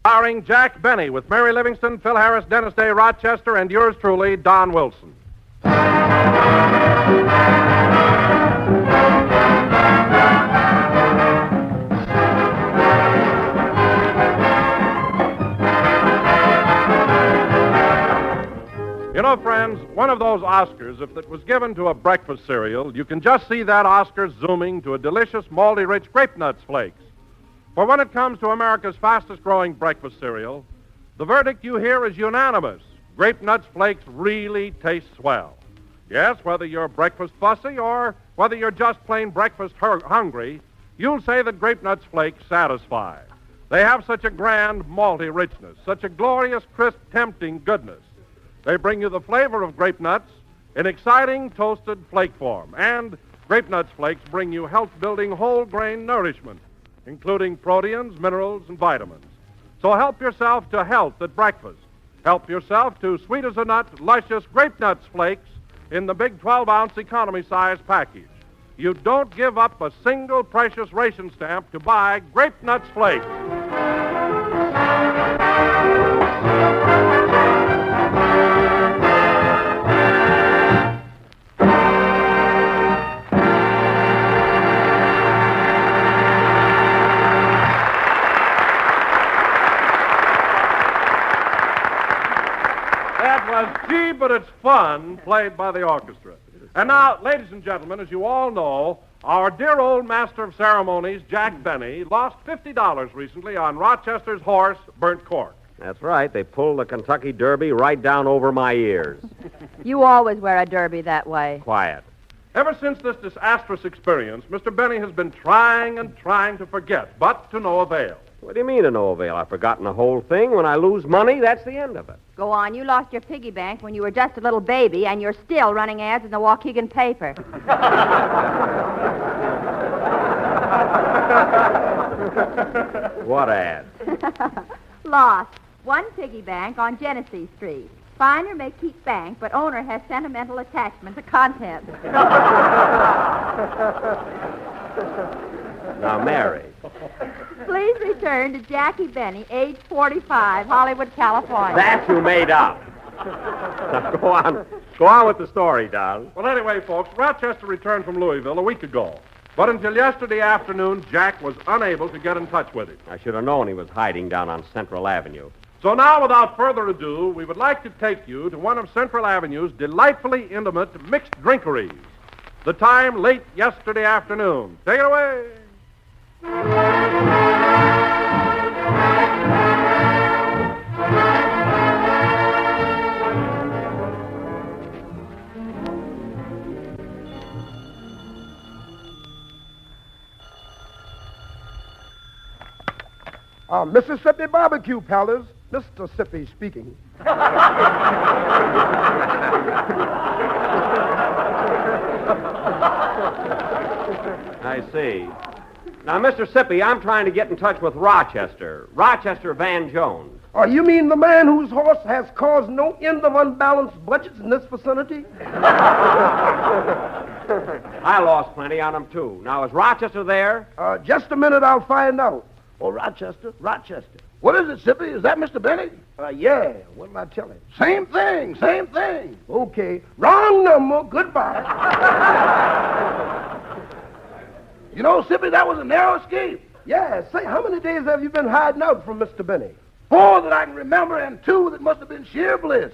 Starring Jack Benny with Mary Livingston, Phil Harris, Dennis Day, Rochester, and yours truly, Don Wilson. You know, friends, one of those Oscars, if it was given to a breakfast cereal, you can just see that Oscar zooming to a delicious, malty-rich Grape Nuts Flakes. For when it comes to America's fastest-growing breakfast cereal, the verdict you hear is unanimous. Grape Nuts Flakes really taste swell. Yes, whether you're breakfast fussy or whether you're just plain breakfast hungry, you'll say that Grape Nuts Flakes satisfy. They have such a grand, malty richness, such a glorious, crisp, tempting goodness. They bring you the flavor of grape nuts in exciting, toasted flake form. And Grape Nuts Flakes bring you health-building whole-grain nourishment, including proteins, minerals, and vitamins. So help yourself to health at breakfast. Help yourself to sweet as a nut, luscious Grape Nuts Flakes in the big 12-ounce economy-size package. You don't give up a single precious ration stamp to buy Grape Nuts Flakes. Gee, but it's fun, played by the orchestra. And now, ladies and gentlemen, as you all know, our dear old master of ceremonies, Jack Benny, lost $50 recently on Rochester's horse, Burnt Cork. That's right. They pulled the Kentucky Derby right down over my ears. You always wear a derby that way. Quiet. Ever since this disastrous experience, Mr. Benny has been trying and trying to forget, but to no avail. What do you mean to no avail? I've forgotten the whole thing. When I lose money, that's the end of it. Go on. You lost your piggy bank when you were just a little baby, and you're still running ads in the Waukegan paper. What ad? Lost. One piggy bank on Genesee Street. Finder may keep bank, but owner has sentimental attachment to contents. Now, Mary. Please return to Jackie Benny, age 45, Hollywood, California. That you made up. Now, go on. Go on with the story, Don. Well, anyway, folks, Rochester returned from Louisville a week ago. But until yesterday afternoon, Jack was unable to get in touch with him. I should have known he was hiding down on Central Avenue. So now, without further ado, we would like to take you to one of Central Avenue's delightfully intimate mixed drinkeries. The time late yesterday afternoon. Take it away. Mississippi Barbecue Palace, Mr. Sippy speaking. I see. Now, Mr. Sippy, I'm trying to get in touch with Rochester Van Jones. You mean the man whose horse has caused no end of unbalanced budgets in this vicinity? I lost plenty on him, too. Now, is Rochester there? Just a minute, I'll find out. Oh, Rochester. What is it, Sippy? Is that Mr. Benny? Yeah. What did I tell him? Same thing. Okay. Wrong number. Goodbye. You know, Sippy, that was a narrow escape. Yeah. Say, how many days have you been hiding out from Mr. Benny? 4 that I can remember, and 2 that must have been sheer bliss.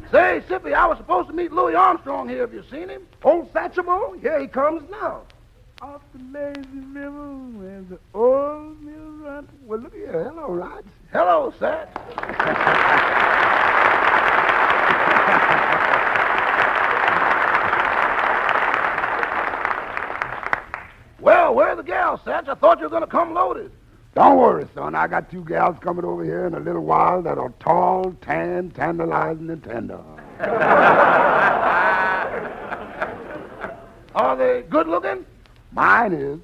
Say, Sippy, I was supposed to meet Louis Armstrong here. Have you seen him? Old Satchmo? Here he comes now. Off the lazy river where the old mill runs. Well, look here. Hello, Rod. Hello, Sat. Well, where are the gals, Satch? I thought you were going to come loaded. Don't worry, son. I got 2 gals coming over here in a little while that are tall, tan, tantalizing, and tender. Are they good looking? Mine is.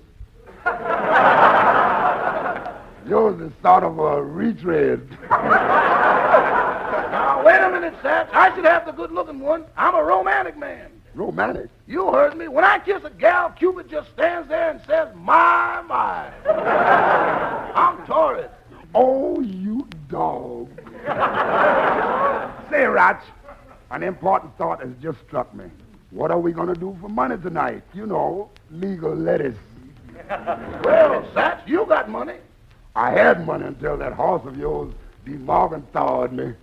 Yours is sort of a retread. Now, wait a minute, Satch. I should have the good-looking one. I'm a romantic man. Romantic? You heard me. When I kiss a gal, Cupid just stands there and says, my. Ratch, an important thought has just struck me. What are we going to do for money tonight? You know, legal lettuce. Well, Satch, you got money. I had money until that horse of yours, D. Morgan, thawed me.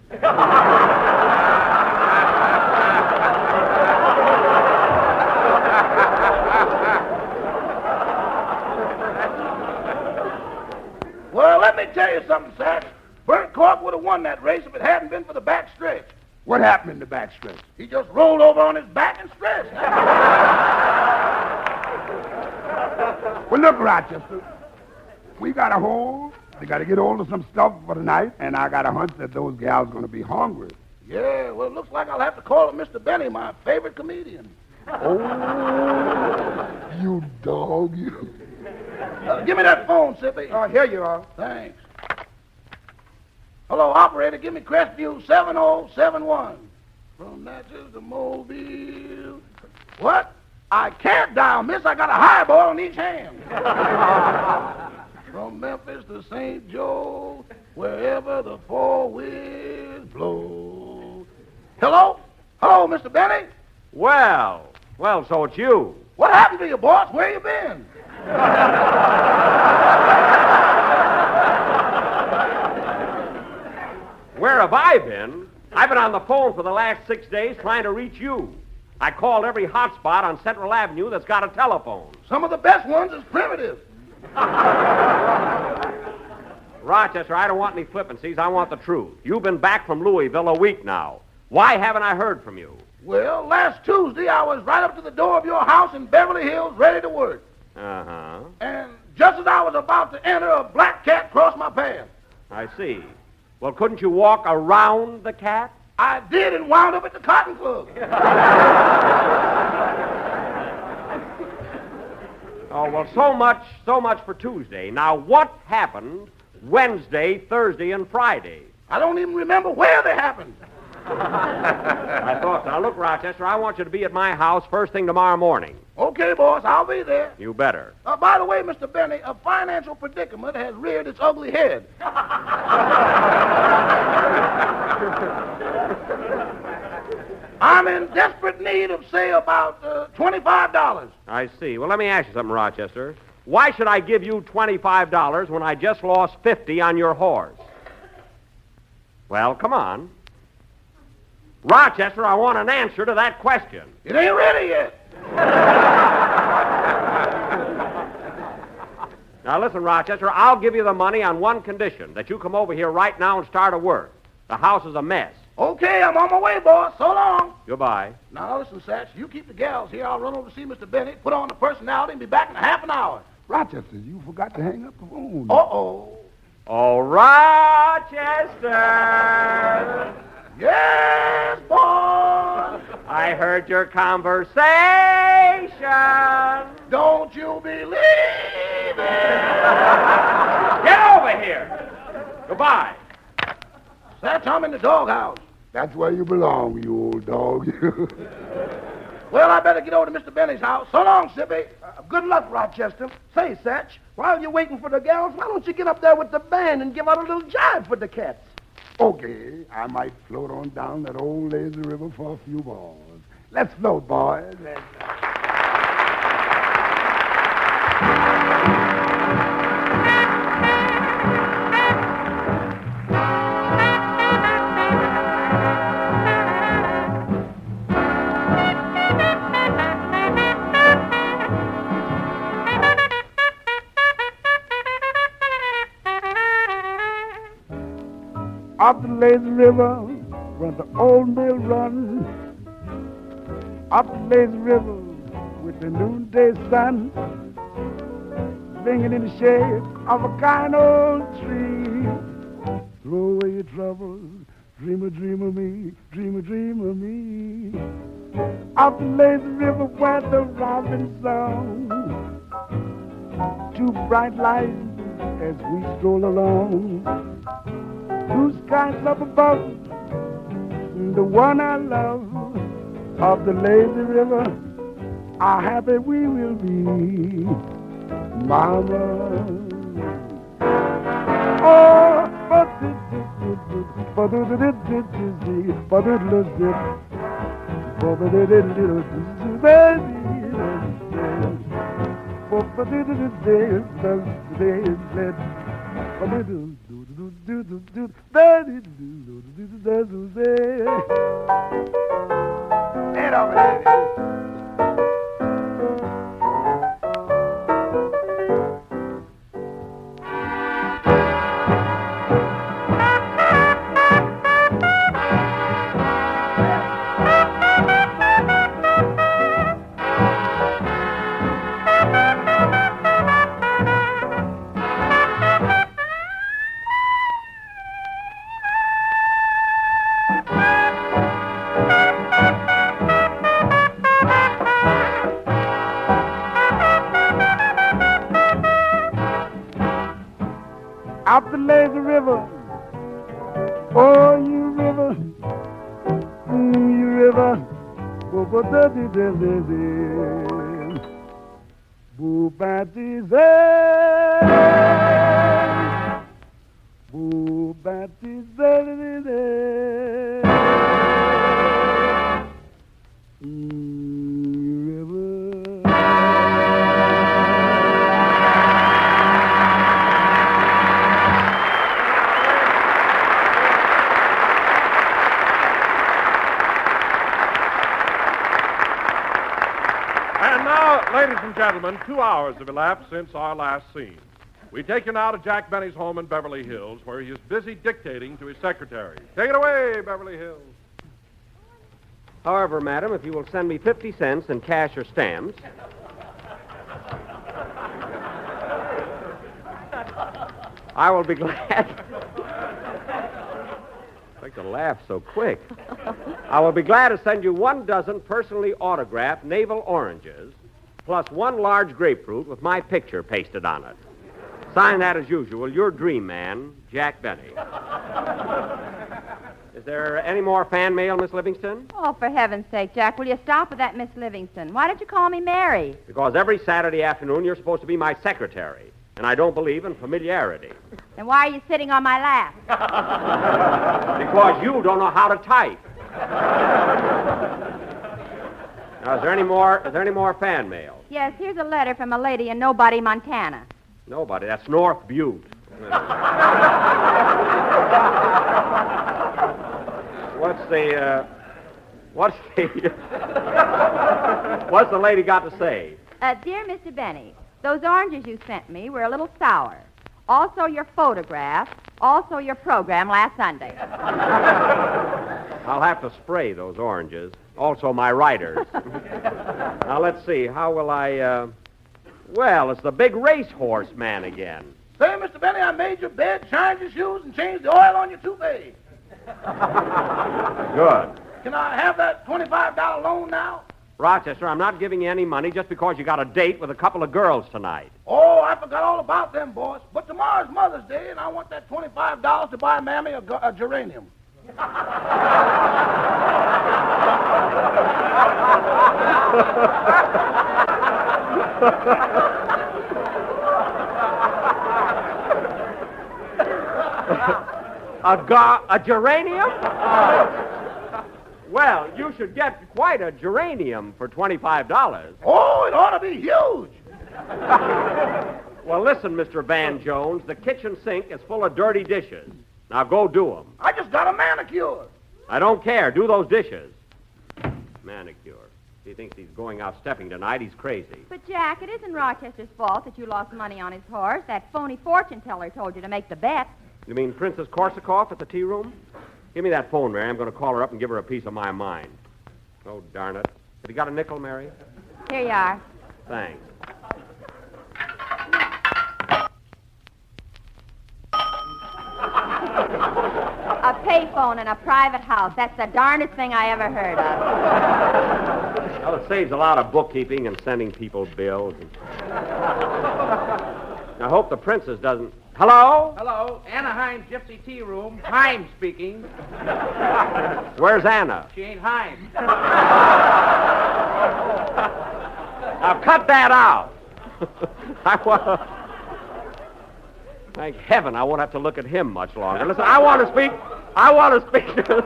Well, let me tell you something, Satch. Bert Cork would have won that race if it hadn't been for the back stretch. What happened in the backstretch? He just rolled over on his back and stretched. Well, look, Rochester, we got a hold. We got to get hold of some stuff for tonight, and I got a hunch that those gals going to be hungry. Yeah, well, it looks like I'll have to call him Mr. Benny, my favorite comedian. Oh, you dog, you. Give me that phone, Sippy. Oh, here you are. Thanks. Hello, operator. Give me Crestview 7071. From Natchez to Mobile. What? I can't dial, miss. I got a highball in each hand. From Memphis to St. Joe, wherever the four winds blow. Hello? Hello, Mr. Benny? Well, so it's you. What happened to you, boss? Where you been? Where have I been? I've been on the phone for the last 6 days trying to reach you. I called every hotspot on Central Avenue that's got a telephone. Some of the best ones is primitive. Rochester, I don't want any flippancies. I want the truth. You've been back from Louisville a week now. Why haven't I heard from you? Well, last Tuesday I was right up to the door of your house in Beverly Hills ready to work. Uh-huh. And just as I was about to enter, a black cat crossed my path. I see. Well, couldn't you walk around the cat? I did and wound up at the Cotton Club. Oh, well, so much for Tuesday. Now, what happened Wednesday, Thursday, and Friday? I don't even remember where they happened. I thought so. Now, look, Rochester, I want you to be at my house first thing tomorrow morning. Okay, boss, I'll be there. You better. By the way, Mr. Benny, a financial predicament has reared its ugly head. I'm in desperate need of, say, about $25. I see. Well, let me ask you something, Rochester. Why should I give you $25 when I just lost 50 on your horse? Well, come on. Rochester, I want an answer to that question. It ain't ready yet. Now, listen, Rochester, I'll give you the money on one condition, that you come over here right now and start to work. The house is a mess. Okay, I'm on my way, boss. So long. Goodbye. Now, listen, Satch, you keep the gals here. I'll run over to see Mr. Benny, put on the personality, and be back in a half an hour. Rochester, you forgot to hang up the phone. Uh-oh. Oh, Rochester! Yes, boss. I heard your conversation. Don't you believe it? Get over here. Goodbye. Satch, I'm in the doghouse. That's where you belong, you old dog. Well, I better get over to Mr. Benny's house. So long, Sippy. Good luck, Rochester. Say, Satch, while you're waiting for the gals, why don't you get up there with the band and give out a little jive for the cats? Okay, I might float on down that old lazy river for a few balls. Let's float, boys. Up the lazy river, where the old mill runs. Up the lazy river, with the noonday sun, singing in the shade of a kind old tree. Throw away your troubles, dream a dream of me, dream a dream of me. Up the lazy river, where the robin song, two bright lights as we stroll along. Blue skies up above, the one I love, of the lazy river, how happy we will be, Mama. Oh, but Hand over there. Out the lazy river, oh, you river, you river, boo batty boo batty And now, ladies and gentlemen, 2 hours have elapsed since our last scene. We take you now to Jack Benny's home in Beverly Hills, where he is busy dictating to his secretary. Take it away, Beverly Hills. However, madam, if you will send me 50 cents in cash or stamps, I will be glad. I like to laugh so quick. I will be glad to send you 1 dozen personally autographed navel oranges, plus 1 large grapefruit with my picture pasted on it. Sign that as usual, your dream man, Jack Benny. Is there any more fan mail, Miss Livingston? Oh, for heaven's sake, Jack, will you stop with that Miss Livingston? Why don't you call me Mary? Because every Saturday afternoon you're supposed to be my secretary, and I don't believe in familiarity. Then why are you sitting on my lap? Because you don't know how to type. Now, is there any more fan mail? Yes, here's a letter from a lady in Nobody, Montana. Nobody. That's North Butte. What's the lady got to say? Dear Mr. Benny, those oranges you sent me were a little sour. Also your photograph, also your program last Sunday. I'll have to spray those oranges. Also my writers. Now, let's see. How will I, Well, it's the big racehorse man again. Say, Mr. Benny, I made your bed, shined your shoes, and changed the oil on your toupee. Good. Can I have that $25 loan now? Rochester, I'm not giving you any money just because you got a date with a couple of girls tonight. Oh, I forgot all about them, boss. But tomorrow's Mother's Day, and I want that $25 to buy Mammy a geranium. A geranium? Well, you should get quite a geranium for $25. Oh, it ought to be huge. Well, listen, Mr. Van Jones, the kitchen sink is full of dirty dishes. Now go do them. I just got a manicure. I don't care. Do those dishes. Manicure. If he thinks he's going out stepping tonight, he's crazy. But, Jack, it isn't Rochester's fault that you lost money on his horse. That phony fortune teller told you to make the bet. You mean Princess Korsakoff at the tea room? Give me that phone, Mary. I'm going to call her up and give her a piece of my mind. Oh, darn it. Have you got a nickel, Mary? Here you are. Thanks. A payphone in a private house. That's the darndest thing I ever heard of. Well, it saves a lot of bookkeeping and sending people bills. I hope the princess doesn't... Hello? Hello, Anaheim Gypsy Tea Room. Heim speaking. Where's Anna? She ain't Heim. Now, cut that out. Thank heaven I won't have to look at him much longer. Listen, I want to speak I want to speak to...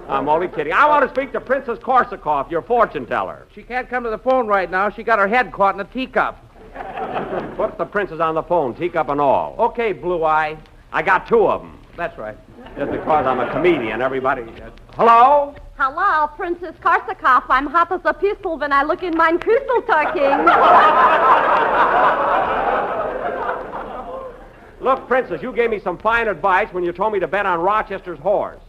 I'm only kidding. I want to speak to Princess Korsakov, your fortune teller. She can't come to the phone right now. She got her head caught in a teacup. Put the princess on the phone, teacup and all. Okay, Blue Eye. I got two of them. That's right. Just because I'm a comedian, everybody... Hello? Hello, Princess Korsakov. I'm hot as a pistol when I look in mine crystal talking. Look, Princess, you gave me some fine advice when you told me to bet on Rochester's horse.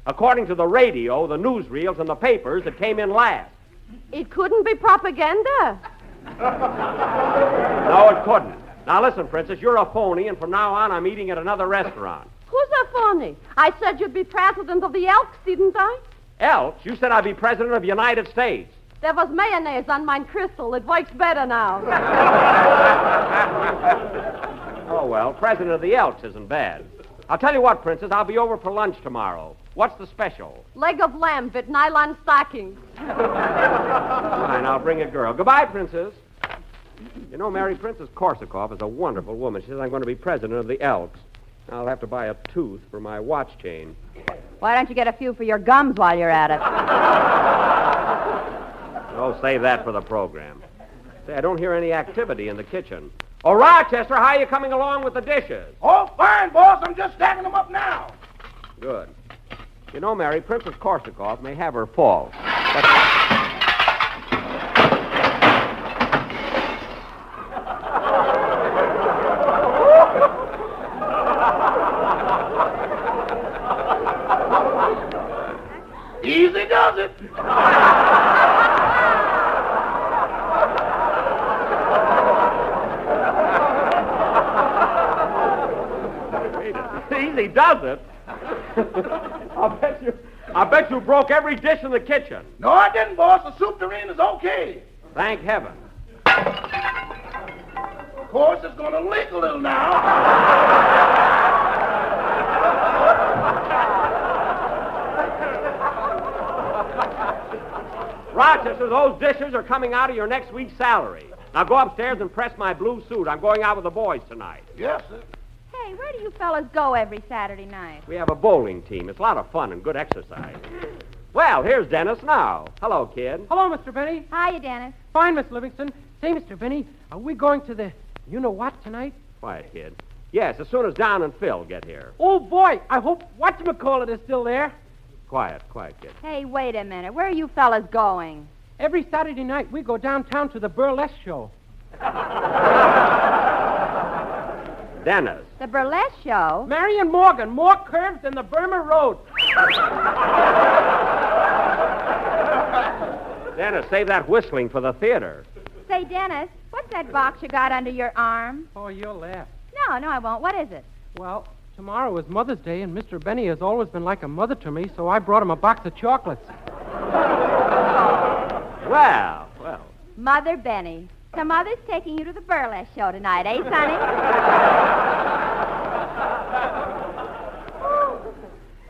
According to the radio, the newsreels, and the papers, it came in last. It couldn't be propaganda. No, it couldn't. Now, listen, Princess, you're a phony, and from now on, I'm eating at another restaurant. Who's a phony? I said you'd be president of the Elks, didn't I? Elks? You said I'd be president of the United States. There was mayonnaise on mine crystal. It works better now. Oh, well, president of the Elks isn't bad. I'll tell you what, Princess, I'll be over for lunch tomorrow. What's the special? Leg of lamb with nylon stockings. Fine, I'll bring a girl. Goodbye, Princess. You know, Mary, Princess Korsakov is a wonderful woman. She says I'm going to be president of the Elks. I'll have to buy a tooth for my watch chain. Why don't you get a few for your gums while you're at it? Oh, save that for the program. Say, I don't hear any activity in the kitchen. Oh, Rochester, how are you coming along with the dishes? Oh, fine, boss. I'm just stacking them up now. Good. You know, Mary, Princess Korsakov may have her faults, but... Easy does it. Easy does it. I bet you broke every dish in the kitchen. No, I didn't, boss. The soup tureen is okay. Thank heaven. Of course, it's going to leak a little now. Rochester, those dishes are coming out of your next week's salary. Now go upstairs and press my blue suit. I'm going out with the boys tonight. Yes, sir. Hey, where do you fellas go every Saturday night? We have a bowling team. It's a lot of fun and good exercise. Well, here's Dennis now. Hello, kid. Hello, Mr. Benny. Hiya, Dennis. Fine, Miss Livingston. Say, Mr. Benny, are we going to the you-know-what tonight? Quiet, kid. Yes, as soon as Don and Phil get here. Oh, boy, I hope whatchamacallit is still there. Quiet, kid. Hey, wait a minute. Where are you fellas going? Every Saturday night, we go downtown to the burlesque show. Dennis. The burlesque show? Marion Morgan, more curves than the Burma Road. Dennis, save that whistling for the theater. Say, Dennis, what's that box you got under your arm? Oh, you'll laugh. No, I won't. What is it? Well, tomorrow is Mother's Day, and Mr. Benny has always been like a mother to me, so I brought him a box of chocolates. Well. Mother Benny. So Mother's taking you to the burlesque show tonight, eh, Sonny?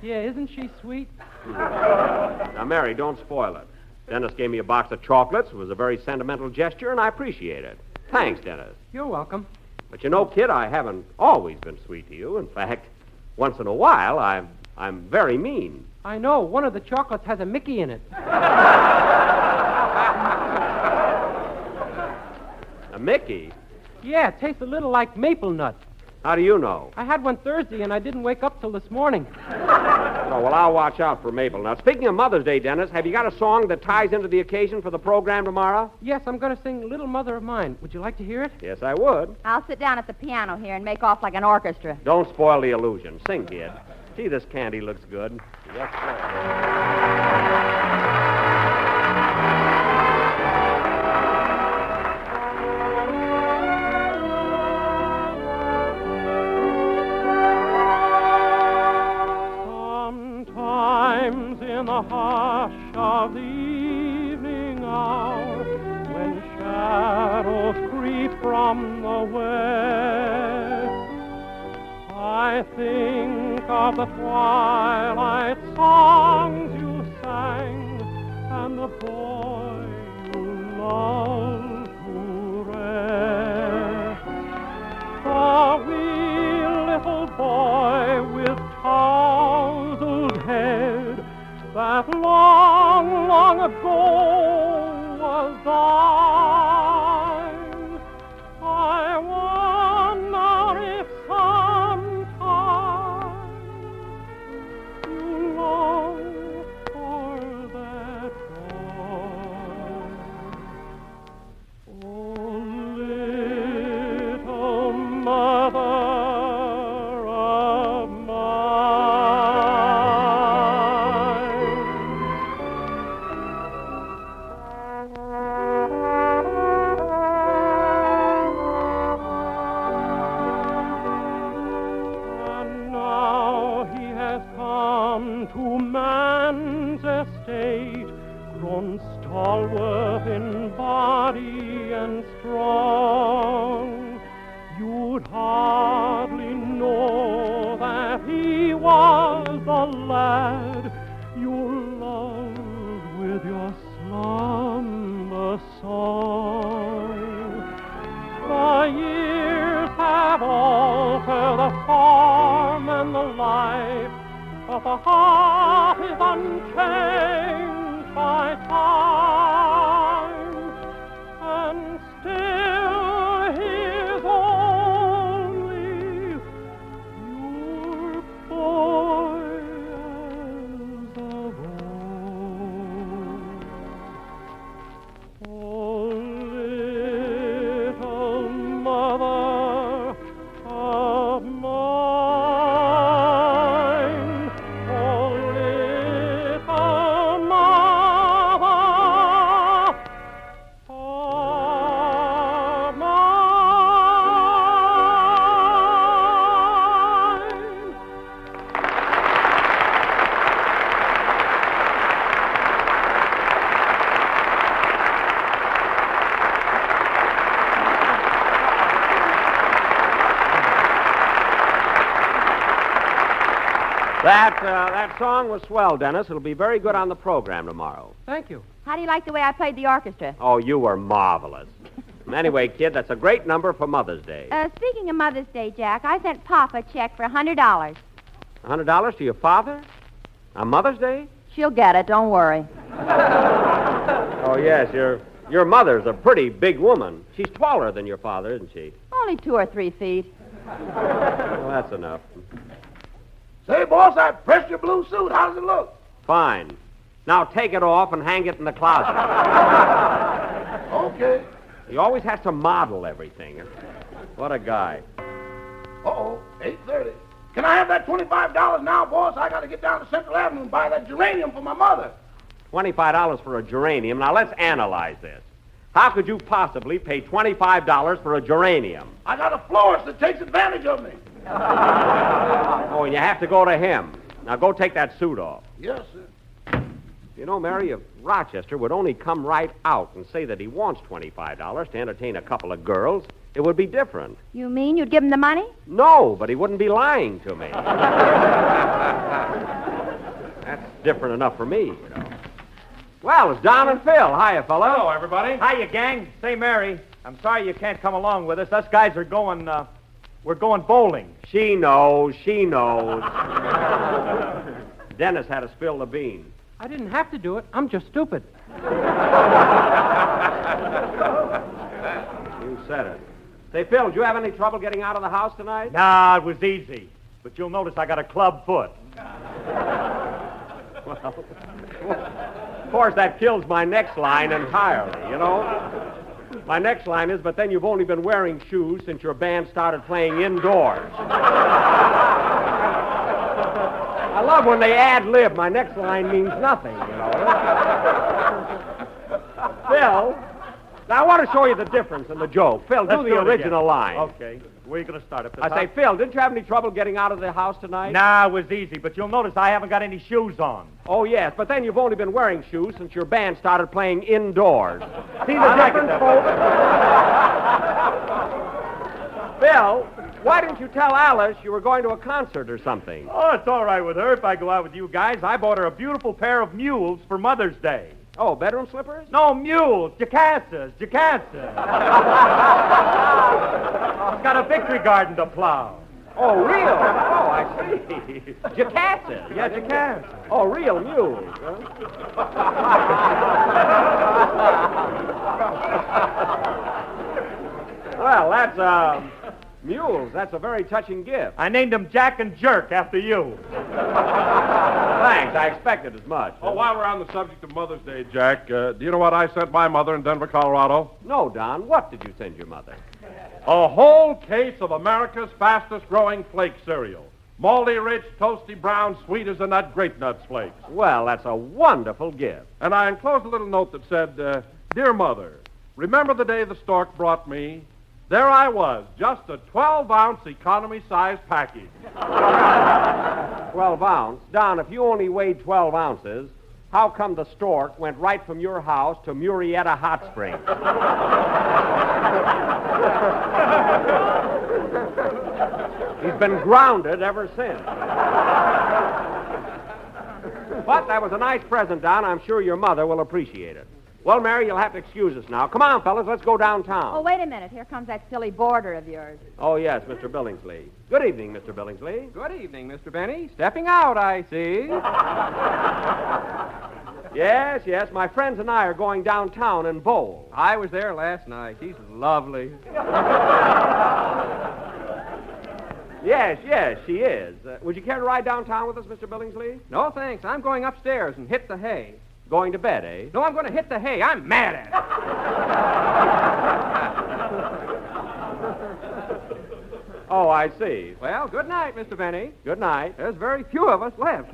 Yeah, isn't she sweet? Now, Mary, don't spoil it. Dennis gave me a box of chocolates. It was a very sentimental gesture, and I appreciate it. Thanks, Dennis. You're welcome. But you know, kid, I haven't always been sweet to you. In fact, once in a while, I'm very mean. I know. One of the chocolates has a Mickey in it. A Mickey? Yeah, it tastes a little like maple nut. How do you know? I had one Thursday, and I didn't wake up till this morning. Oh, well, I'll watch out for Maple. Now, speaking of Mother's Day, Dennis, have you got a song that ties into the occasion for the program tomorrow? Yes, I'm going to sing Little Mother of Mine. Would you like to hear it? Yes, I would. I'll sit down at the piano here and make off like an orchestra. Don't spoil the illusion. Sing, kid. Gee, this candy looks good. Yes, sir. Sometimes in the hush of the evening hour, when shadows creep from the west, I think of the twilight songs you sang and the boy you loved to rest. The wee little boy with his tousled head that long, long ago was thine. I wonder if sometime you long for that time. Oh, little mother of to man's estate, grown stalwart in body and strong. You'd hardly know that he was the lad you loved with your slumber song. The years have altered the form and the life, but the heart is unchanged by time, and still he is only your boy as of old. Oh, little mother of mine, oh, little mother of mine. That song was swell, Dennis. It'll be very good on the program tomorrow. Thank you. How do you like the way I played the orchestra? Oh, you were marvelous. Anyway, kid, that's a great number for Mother's Day. Speaking of Mother's Day, Jack, I sent Pop a check for $100. $100 to your father? On Mother's Day? She'll get it, don't worry. Oh, yes, your mother's a pretty big woman. She's taller than your father, isn't she? Only 2 or 3 feet. Well, that's enough. Say, boss, I pressed your blue suit. How does it look? Fine. Now take it off and hang it in the closet. Okay. He always has to model everything. What a guy. Uh-oh, 8:30. Can I have that $25 now, boss? I got to get down to Central Avenue and buy that geranium for my mother. $25 for a geranium. Now, let's analyze this. How could you possibly pay $25 for a geranium? I got a florist that takes advantage of me. Oh, and you have to go to him. Now, go take that suit off. Yes, sir. You know, Mary, if Rochester would only come right out and say that he wants $25 to entertain a couple of girls, it would be different. You mean you'd give him the money? No, but he wouldn't be lying to me. That's different enough for me, you know. Well, it's Don and Phil. Hiya, fella. Hello, everybody. Hiya, gang. Say, Mary, I'm sorry you can't come along with us. Us guys are going, we're going bowling. She knows. Dennis had to spill the beans. I didn't have to do it. I'm just stupid. You said it. Say, Phil, did you have any trouble getting out of the house tonight? Nah, it was easy. But you'll notice I got a club foot. Well, of course, that kills my next line entirely, you know? My next line is, but then you've only been wearing shoes since your band started playing indoors. I love when they ad-lib. My next line means nothing, you know? Phil, now I want to show you the difference in the joke. Phil, do the original line. Okay. Where are you going to start? Up the top? I say, Phil, didn't you have any trouble getting out of the house tonight? Nah, it was easy, but you'll notice I haven't got any shoes on. Oh, yes, but then you've only been wearing shoes since your band started playing indoors. See the difference, folks? Phil, why didn't you tell Alice you were going to a concert or something? Oh, it's all right with her if I go out with you guys. I bought her a beautiful pair of mules for Mother's Day. Oh, bedroom slippers? No, mules. Jacassas. She's got a victory garden to plow. Oh, real? Oh, I see. Jacasses. Yeah, Jacass. Oh, real mules. Huh? Well, that's, mules. That's a very touching gift. I named them Jack and Jerk after you. Thanks. I expected as much. Oh, while we're on the subject of Mother's Day, Jack, do you know what I sent my mother in Denver, Colorado? No, Don. What did you send your mother? A whole case of America's fastest-growing flake cereal. Malty rich, toasty brown, sweet as a nut, grape nuts flakes. Well, that's a wonderful gift. And I enclosed a little note that said, Dear Mother, remember the day the stork brought me? There I was, just a 12-ounce economy-sized package. 12 ounce? Don, if you only weighed 12 ounces, how come the stork went right from your house to Murrieta Hot Springs? He's been grounded ever since. But that was a nice present, Don. I'm sure your mother will appreciate it. Well, Mary, you'll have to excuse us now. Come on, fellas, let's go downtown. Oh, wait a minute. Here comes that silly boarder of yours. Oh, yes, Mr. Billingsley. Good evening, Mr. Billingsley. Good evening, Mr. Benny. Stepping out, I see. Yes, yes, my friends and I are going downtown and bowl. I was there last night. She's lovely. Yes, yes, she is. Would you care to ride downtown with us, Mr. Billingsley? No, thanks. I'm going upstairs and hit the hay. Going to bed, eh? No, I'm going to hit the hay. I'm mad at it. Oh, I see. Well, good night, Mr. Benny. Good night. There's very few of us left.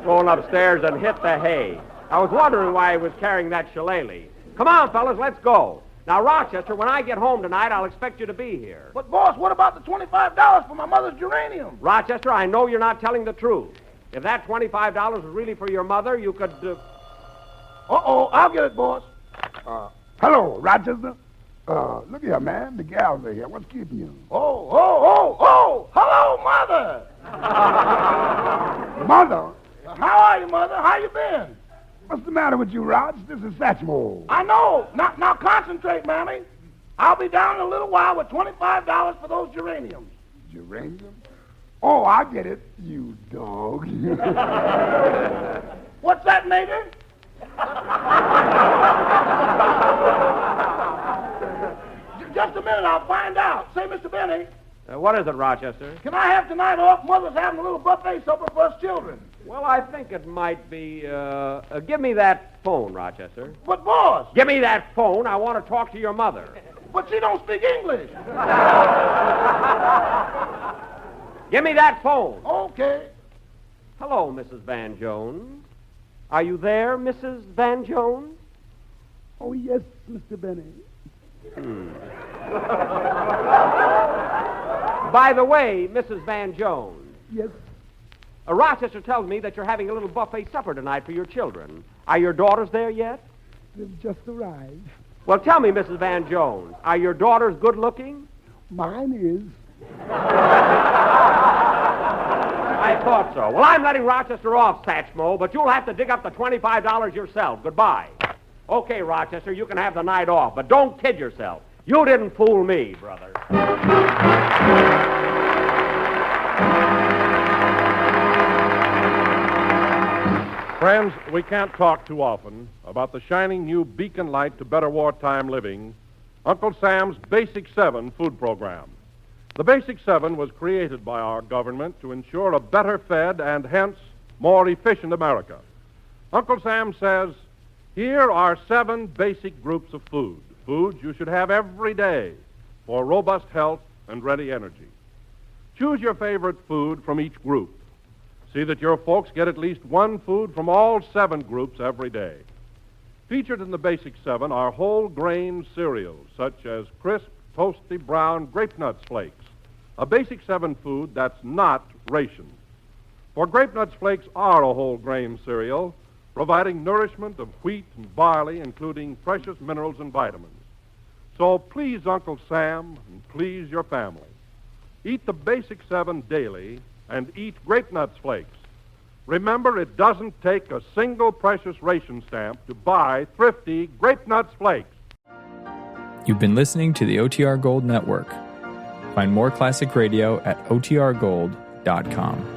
Going upstairs and hit the hay. I was wondering why he was carrying that shillelagh. Come on, fellas, let's go. Now, Rochester, when I get home tonight, I'll expect you to be here. But, boss, what about the $25 for my mother's geranium? Rochester, I know you're not telling the truth. If that $25 was really for your mother, you could... Uh-oh, I'll get it, boss. Hello, Rochester. Look here, man. The gals are here. What's keeping you? Oh, hello, Mother. Mother? How are you, Mother? How you been? What's the matter with you, Rog? This is Satchmo. I know. Now concentrate, Mammy. I'll be down in a little while with $25 for those geraniums. Geranium? Oh, I get it, you dog. What's that, Mater? Just a minute, I'll find out. Say, Mr. Benny, what is it, Rochester? can I have tonight off? Mother's having a little buffet supper for us children. Well, I think it might be, give me that phone, Rochester. But, boss, Give me that phone. I want to talk to your mother. but she don't speak English. Give me that phone. Okay. Hello, Mrs. Van Jones. Are you there, Mrs. Van Jones? Oh, yes, Mr. Benny. By the way, Mrs. Van Jones, Yes. Rochester tells me that you're having a little buffet supper tonight for your children. Are your daughters there yet? They've just arrived. Well, tell me, Mrs. Van Jones, are your daughters good-looking? Mine is. I thought so. Well, I'm letting Rochester off, Satchmo, but you'll have to dig up the $25 yourself. Goodbye. Okay, Rochester, you can have the night off, but don't kid yourself. You didn't fool me, brother. Friends, we can't talk too often about the shining new beacon light to better wartime living, Uncle Sam's Basic 7 food program. The Basic 7 was created by our government to ensure a better fed and hence more efficient America. Uncle Sam says, here are 7 basic groups of food, foods you should have every day for robust health and ready energy. Choose your favorite food from each group. See that your folks get at least one food from all 7 groups every day. Featured in the Basic 7 are whole grain cereals such as crisp, toasty brown grape nuts flakes, a Basic 7 food that's not rationed. For grape nuts flakes are a whole grain cereal, providing nourishment of wheat and barley, including precious minerals and vitamins. So please Uncle Sam and please your family. Eat the Basic 7 daily and eat grape nuts flakes. Remember, it doesn't take a single precious ration stamp to buy thrifty grape nuts flakes. You've been listening to the OTR Gold Network. Find more classic radio at otrgold.com.